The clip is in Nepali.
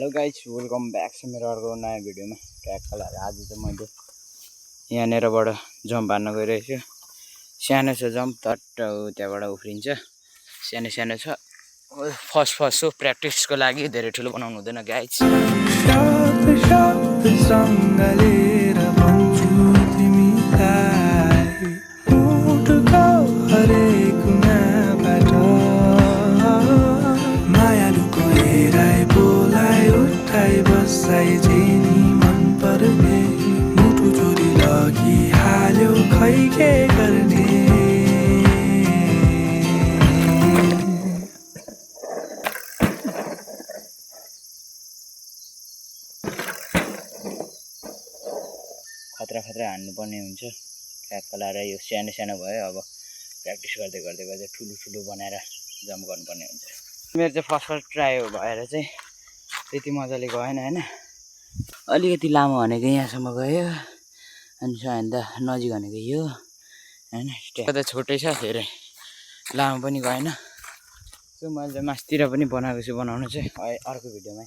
हेलो गाइस, वेलकम ब्याक छ मेरो अर्को नयाँ भिडियोमा। ट्र्याकको लागि आज चाहिँ मैले यहाँनिरबाट जम्प हान्न गइरहेको छु। सानो छ जम्प, तट त्यहाँबाट उफ्रिन्छ। सानो सानो छ, फर्स्ट हो प्र्याक्टिसको लागि। धेरै ठुलो बनाउनु हुँदैन गाइस। खतरा हान्नुपर्ने हुन्छ ट्र्याकको लागि। यो सानो सानो भयो, अब प्र्याक्टिस गर्दै गर्दै ठुलो बनाएर जम्प गर्नुपर्ने हुन्छ। मेरो चाहिँ फर्स्ट ट्राई भएर चाहिँ त्यति मजाले गएन होइन। अलिकति लामो भनेको यहाँसम्म गयो, अनि सबैभन्दा नजिक भनेको यो होइन। ट्र्याक त छोटै छ, धेरै लामो पनि गएन। सो मैले चाहिँ मासतिर पनि बनाएको छु, बनाउनु चाहिँ अर्को भिडियोमै।